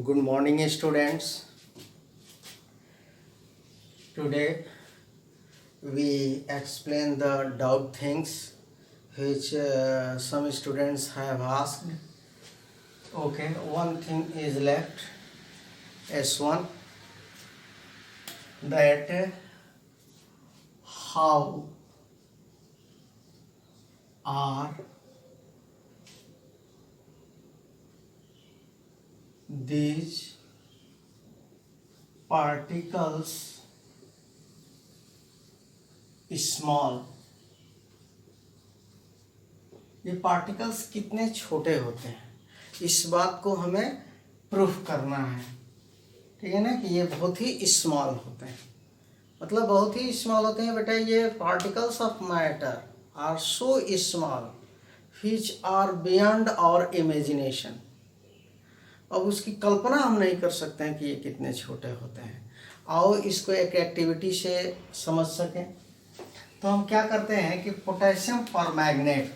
Good morning, students. Today we explain the doubt things which some students have asked. Okay, one thing is left. S1, that how are these particles small. ये particles कितने छोटे होते हैं, इस बात को हमें प्रूफ करना है। ठीक है ना, कि ये बहुत ही स्मॉल होते हैं, मतलब बहुत ही स्मॉल होते हैं बेटा। ये particles of matter are so small which are beyond our imagination. अब उसकी कल्पना हम नहीं कर सकते हैं कि ये कितने छोटे होते हैं। आओ इसको एक एक्टिविटी से समझ सकें। तो हम क्या करते हैं कि potassium permanganate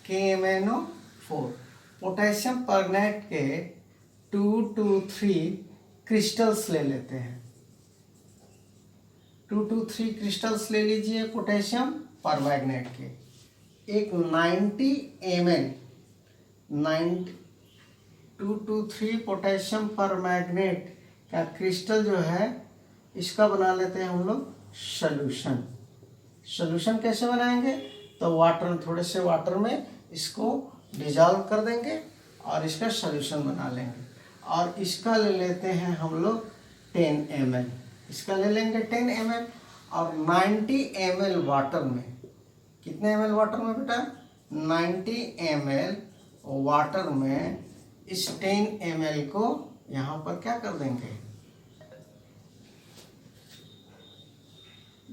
KMnO4 potassium permanganate के 2 to 3 क्रिस्टल्स ले लेते हैं। 2 to 3 क्रिस्टल्स ले लीजिए पोटेशियम परमैंगनेट के। एक 90 ml 2 to 3 पोटेशियम परमैंगनेट का क्रिस्टल जो है, इसका बना लेते हैं हम लोग सोल्यूशन। कैसे बनाएंगे? तो वाटर, थोड़े से वाटर में इसको डिजॉल्व कर देंगे और इसका सोल्यूशन बना लेंगे। और इसका ले लेते हैं हम लोग 10 ml। इसका ले लेंगे 10 ml और 90 ml वाटर में। कितने ml वाटर में बेटा? 90 ml वाटर में इस 10 ml को यहाँ पर क्या कर देंगे?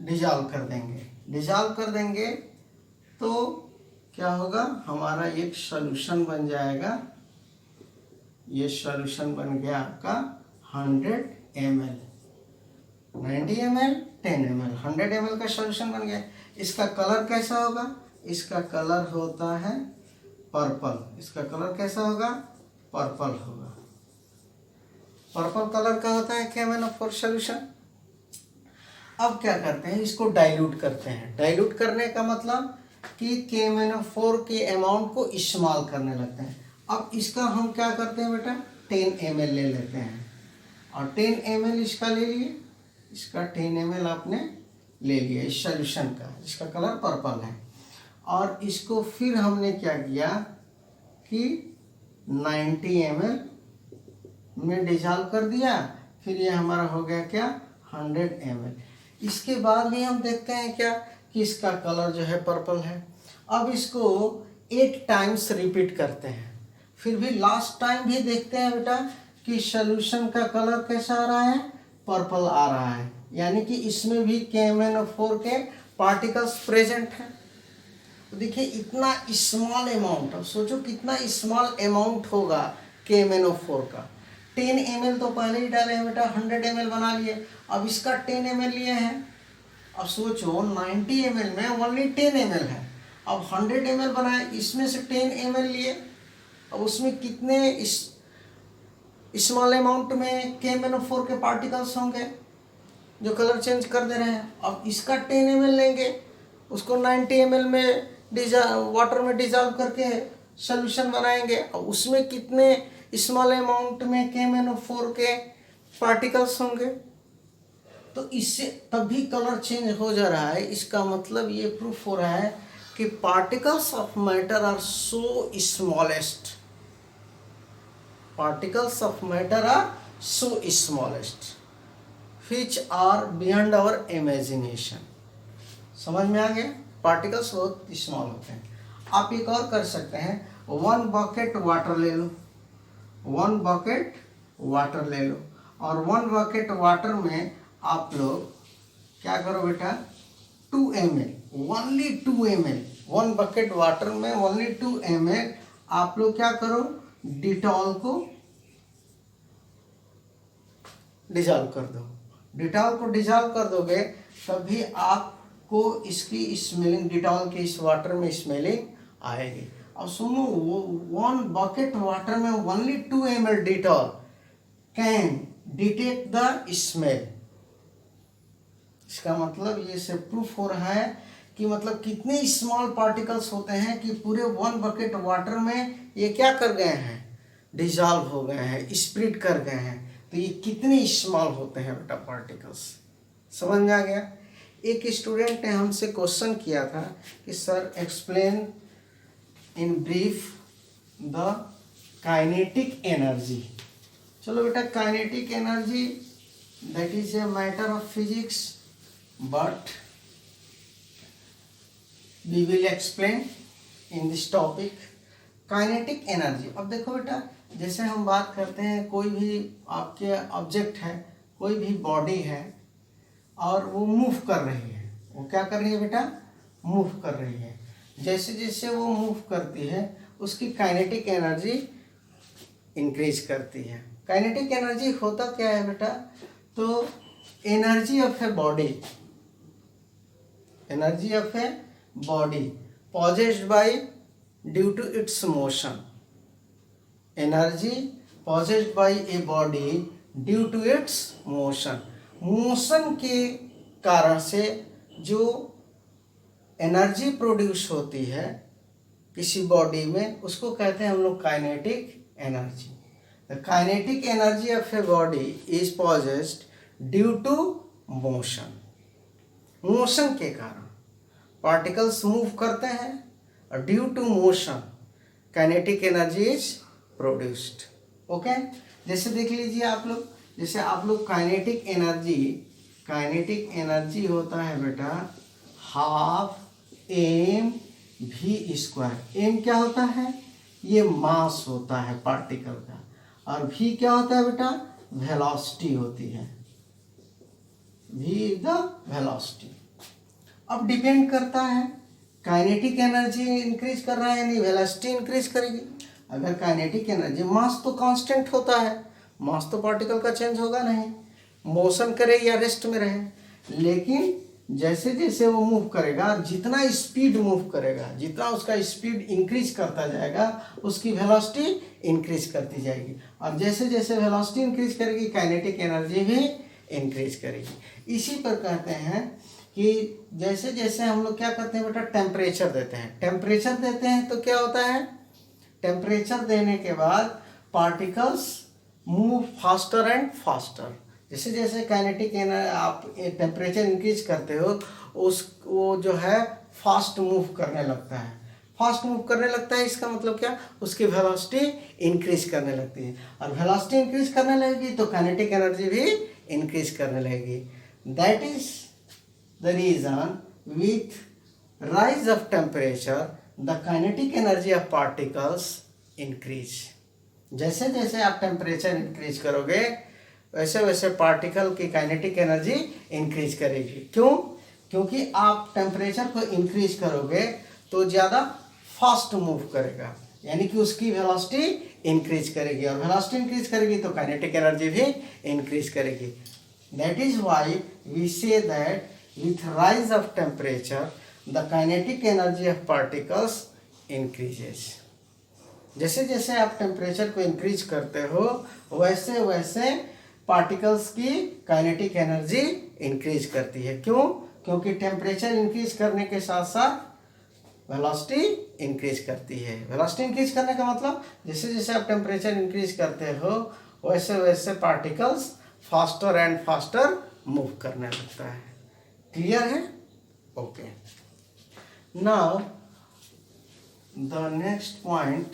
डिजॉल्व कर देंगे तो क्या होगा? हमारा एक सॉल्यूशन बन जाएगा। ये सॉल्यूशन बन गया आपका 100 ml, 90 ml, 10 ml, 100 ml का सॉल्यूशन बन गया। इसका कलर कैसा होगा? इसका कलर होता है पर्पल। इसका कलर कैसा होगा? पर्पल होगा। पर्पल कलर का होता है KMnO4 सॉल्यूशन। अब क्या करते हैं? इसको डाइल्यूट करते हैं। डाइल्यूट करने का मतलब कि KMnO4 के अमाउंट को इस्तेमाल करने लगते हैं। अब इसका हम क्या करते हैं बेटा? 10 ml ले लेते हैं और 10 ml इसका ले लिए। इसका 10 ml आपने ले लिया इस सॉल्यूशन का, जिसका कलर पर्पल है। और इसको फिर हमने क्या किया कि 90 ml में डिजॉल्व कर दिया। फिर ये हमारा हो गया क्या? 100 ml। इसके बाद भी हम देखते हैं क्या कि इसका कलर जो है पर्पल है। अब इसको 8 टाइम्स रिपीट करते हैं। फिर भी लास्ट टाइम भी देखते हैं बेटा कि सॉल्यूशन का कलर कैसा आ रहा है? पर्पल आ रहा है, यानी कि इसमें भी KMnO4 के पार्टिकल्स प्रेजेंट हैं। तो देखिए इतना स्मॉल अमाउंट, अब सोचो कितना स्मॉल अमाउंट होगा KMnO4 का। 10 ml तो पहले ही डाले हैं बेटा, 100 ml बना लिए। अब इसका 10 ml लिए हैं। अब सोचो 90 ml में ओनली 10 ml है। अब 100 ml बनाए, इसमें से 10 ml लिए। अब उसमें कितने स्मॉल अमाउंट में KMnO4 के पार्टिकल्स होंगे जो कलर चेंज कर दे रहे हैं। अब इसका 10 ml लेंगे, उसको 90 ml में वाटर में डिजॉल्व करके सोल्यूशन बनाएंगे। अब उसमें कितने स्मॉल अमाउंट में KMnO4 के पार्टिकल्स होंगे। तो इससे तभी कलर चेंज हो जा रहा है। इसका मतलब ये प्रूफ हो रहा है कि particles of matter are so smallest. Particles of matter are so smallest which are beyond our imagination. समझ में आ गया? पार्टिकल्स बहुत स्मॉल होते हैं। आप एक और कर सकते हैं, 1 बकेट वाटर ले लो। 1 बकेट वाटर ले लो और 1 बकेट वाटर में आप लोग क्या करो बेटा? 2 ml, only 2 ml। 1 bucket water में ओनली 2 ml आप लोग क्या करो? डिटॉल को डिजॉल्व कर दो। डिटॉल को डिजॉल्व कर दोगे तभी आपको इसकी स्मेलिंग, डिटॉल के इस वाटर में स्मेलिंग आएगी। अब सुनो, 1 बकेट वाटर में only 2 ml Dettol can detect the smell. इसका मतलब ये से प्रूफ हो रहा है कि मतलब कितने स्मॉल पार्टिकल्स होते हैं कि पूरे 1 बकेट वाटर में ये क्या कर गए हैं, डिजॉल्व हो गए हैं, स्प्लिट कर गए हैं। तो ये कितने स्मॉल होते हैं बेटा पार्टिकल्स, समझ में आ गया। एक स्टूडेंट ने हमसे क्वेश्चन किया था कि sir explain in brief the kinetic energy. चलो बेटा, kinetic energy that is a matter of physics, but we will explain in this topic kinetic energy. अब देखो बेटा, जैसे हम बात करते हैं कोई भी आपके ऑब्जेक्ट है, कोई भी बॉडी है और वो मूव कर रही है, वो क्या कर रही है बेटा, मूव कर रही है। जैसे जैसे वो मूव करती है उसकी काइनेटिक एनर्जी इंक्रीज करती है। काइनेटिक एनर्जी होता क्या है बेटा, तो energy of a body, energy of a body possessed by due to its motion, energy possessed by a body due to its motion। Motion के कारण से जो एनर्जी प्रोड्यूस होती है किसी बॉडी में, उसको कहते हैं हम लोग kinetic energy. The kinetic energy of a body is possessed due to motion. Motion के कारण पार्टिकल्स मूव करते हैं और due to motion kinetic energy is produced. Okay, जैसे देख लीजिए आप लोग, जैसे आप लोग काइनेटिक एनर्जी होता है बेटा half M V square. M क्या होता है, ये मास होता है पार्टिकल का, और वी क्या होता है बेटा, वेलोसिटी होती है, वी इज द वेलोसिटी। अब डिपेंड करता है काइनेटिक एनर्जी इंक्रीज कर रहा है यानी वेलोसिटी इंक्रीज करेगी। अगर काइनेटिक एनर्जी, मास तो कांस्टेंट होता है, मास तो पार्टिकल का चेंज होगा नहीं, मोशन करे या रेस्ट में रहे, लेकिन जैसे जैसे वो मूव करेगा, जितना स्पीड मूव करेगा, जितना उसका स्पीड इंक्रीज करता जाएगा उसकी वेलोसिटी इंक्रीज करती जाएगी, और जैसे जैसे वेलोसिटी इंक्रीज करेगी काइनेटिक एनर्जी भी इंक्रीज करेगी। इसी पर कहते हैं कि जैसे जैसे हम लोग क्या करते हैं बेटा, टेम्परेचर देते हैं। टेम्परेचर देते हैं तो क्या होता है, टेम्परेचर देने के बाद particles move faster and faster. जैसे जैसे काइनेटिक आप टेम्परेचर इंक्रीज करते हो वो जो है फास्ट मूव करने लगता है। फास्ट मूव करने लगता है इसका मतलब क्या, उसकी वेलोसिटी इंक्रीज करने लगती है, और वेलोसिटी इंक्रीज करने लगेगी तो काइनेटिक एनर्जी भी इंक्रीज करने लगेगी। That is the reason with rise of temperature the kinetic energy of particles increase। जैसे जैसे आप टेम्परेचर इंक्रीज करोगे वैसे वैसे पार्टिकल की काइनेटिक एनर्जी इंक्रीज करेगी। क्यों, क्योंकि आप टेम्परेचर को इंक्रीज करोगे तो ज़्यादा फास्ट मूव करेगा, यानी कि उसकी वेलोसिटी इंक्रीज करेगी, और वेलोसिटी इंक्रीज करेगी तो काइनेटिक एनर्जी भी इंक्रीज करेगी। That is why we say that with rise of temperature the kinetic energy of particles increases। जैसे जैसे आप टेम्परेचर को इंक्रीज करते हो वैसे वैसे पार्टिकल्स की काइनेटिक एनर्जी इंक्रीज करती है। क्यों, क्योंकि टेम्परेचर इंक्रीज करने के साथ साथ वेलोसिटी इंक्रीज करती है। वेलोसिटी इंक्रीज करने का मतलब जैसे जैसे आप टेम्परेचर इंक्रीज करते हो वैसे वैसे particles faster and faster move करने लगता है। क्लियर है, okay. Now the next point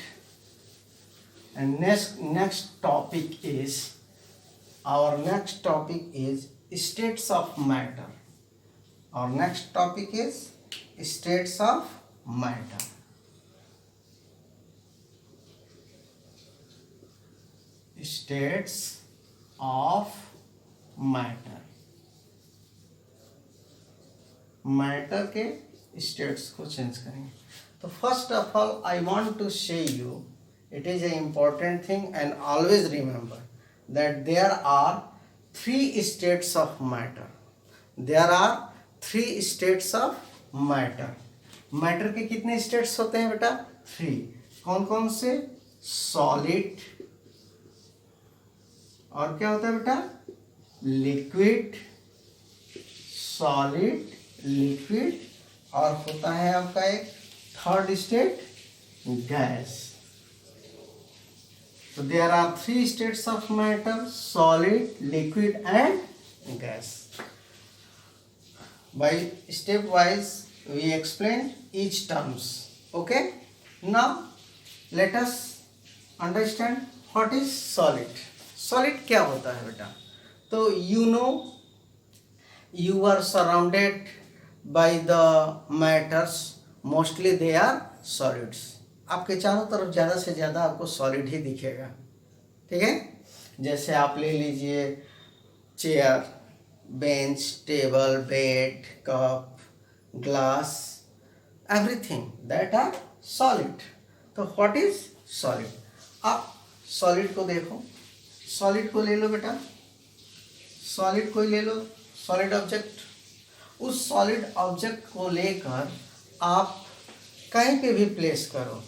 and next topic is, our next topic is states of matter. और next topic is states of matter. States of matter, matter के states को change करेंगे। तो first of all I want to say you, it is a important thing and always remember that there are 3 states of matter. There are 3 states of matter. Matter के कितने states होते हैं बेटा, three. कौन कौन से? सॉलिड, और क्या होता है बेटा? लिक्विड, सॉलिड, लिक्विड, और होता है आपका एक third state, gas. So there are three states of matter: solid, liquid and gas. By stepwise we explain each terms. Okay? Now let us understand what is solid. Solid क्या होता है बेटा? तो you know you are surrounded by the matters. Mostly they are solids. आपके चारों तरफ ज़्यादा से ज़्यादा आपको सॉलिड ही दिखेगा, ठीक है? जैसे आप ले लीजिए chair, bench, table, bed, cup, glass, everything that are solid. तो व्हाट इज सॉलिड? आप सॉलिड को देखो, सॉलिड को ले लो बेटा, सॉलिड को ले लो, सॉलिड ऑब्जेक्ट। उस सॉलिड ऑब्जेक्ट को लेकर आप कहीं पे भी प्लेस करो,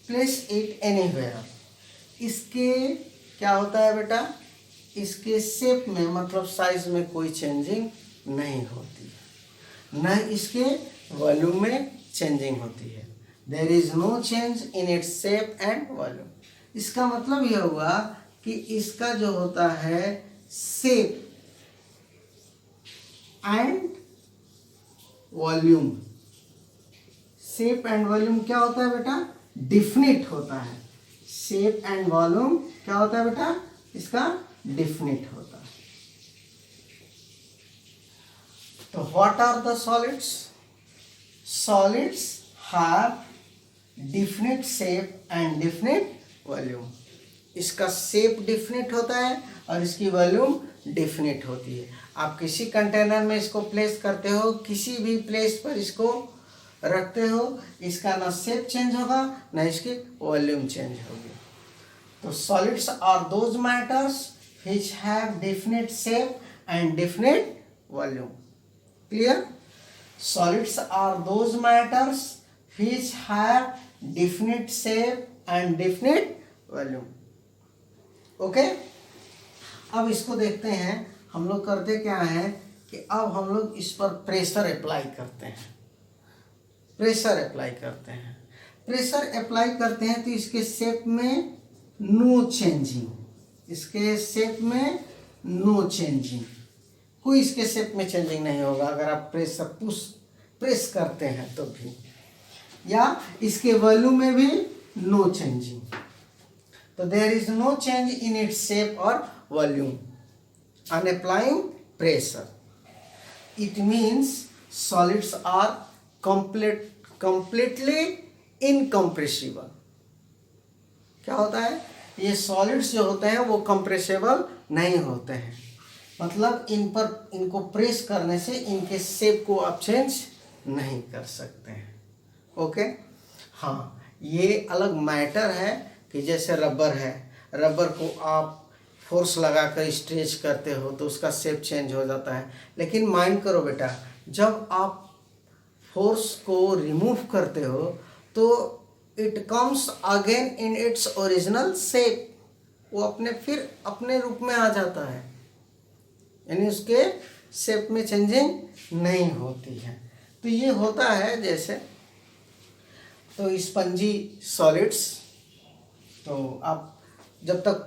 प्लेस इट एनीवेयर। इसके क्या होता है बेटा? इसके शेप में मतलब साइज में कोई चेंजिंग नहीं होती, न इसके वॉल्यूम में चेंजिंग होती है। There is no change in its shape and volume. इसका मतलब यह हुआ कि इसका जो होता है shape and volume, shape and volume क्या होता है बेटा? डिफिनिट होता है। शेप एंड वॉल्यूम क्या होता है बेटा? इसका डिफिनिट होता है। तो what are the solids? Solids have definite shape and definite volume. इसका शेप डिफिनिट होता है और इसकी वॉल्यूम डिफिनिट होती है। आप किसी कंटेनर में इसको प्लेस करते हो, किसी भी प्लेस पर इसको रखते हो, इसका ना शेप चेंज होगा ना इसकी वॉल्यूम चेंज होगी। तो solids are those matters which have definite shape and definite volume. Clear? Solids are those matters which have definite shape and definite volume. Okay? अब इसको देखते हैं। हम लोग करते क्या है कि अब हम लोग इस पर प्रेशर अप्लाई करते हैं। प्रेशर अप्लाई करते हैं, प्रेशर अप्लाई करते हैं तो इसके शेप में नो चेंजिंग, इसके शेप में नो चेंजिंग, कोई इसके शेप में चेंजिंग नहीं होगा अगर आप प्रेस करते हैं तो भी, या इसके वॉल्यूम में भी नो चेंजिंग। तो there is no change in its shape और volume on applying pressure. It means solids are completely incompressible। क्या होता है? ये सॉलिड्स जो होते हैं वो कंप्रेसिबल नहीं होते हैं, मतलब इनको प्रेस करने से इनके शेप को आप चेंज नहीं कर सकते हैं। ओके? हाँ, ये अलग मैटर है कि जैसे रबर है, रबर को आप फोर्स लगाकर स्ट्रेच करते हो तो उसका शेप चेंज हो जाता है। लेकिन माइंड करो बेटा, जब आप फोर्स को रिमूव करते हो तो it comes again in its original shape, वो फिर अपने रूप में आ जाता है, यानी उसके शेप में चेंजिंग नहीं होती है। तो ये होता है जैसे, तो स्पंजी सॉलिड्स, तो आप जब तक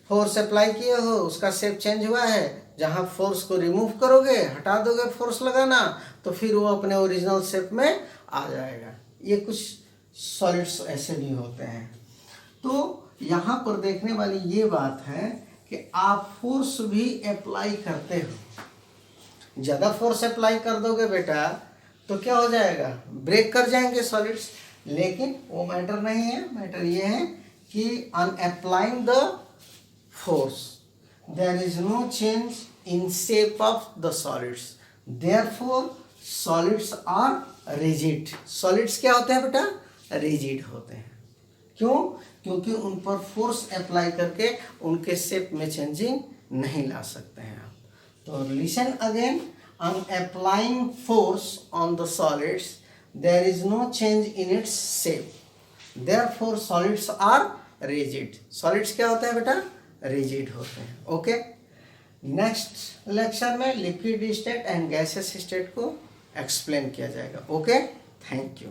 फोर्स अप्लाई किए हो उसका शेप चेंज हुआ है, जहाँ फोर्स को रिमूव करोगे, हटा दोगे फोर्स लगाना, तो फिर वो अपने ओरिजिनल शेप में आ जाएगा। ये कुछ सॉलिड्स ऐसे भी होते हैं। तो यहाँ पर देखने वाली ये बात है कि आप फोर्स भी अप्लाई करते हो। ज़्यादा फोर्स अप्लाई कर दोगे बेटा तो क्या हो जाएगा? ब्रेक कर जाएंगे सॉलिड्स। लेकिन वो मैटर नहीं है, मैटर ये है कि on applying the force there is no change in shape of the solids, therefore solids are rigid। solids क्या होते हैं बेटा? rigid होते हैं। क्यों? क्योंकि उन पर फोर्स अप्लाई करके उनके शेप में चेंजिंग नहीं ला सकते हैं आप। तो listen again, on applying force on the solids there is no change in its shape, therefore solids are rigid. Solids क्या होते हैं बेटा? रिजिड होते हैं। ओके, नेक्स्ट लेक्चर में liquid state and gases state को एक्सप्लेन किया जाएगा। Okay, thank you.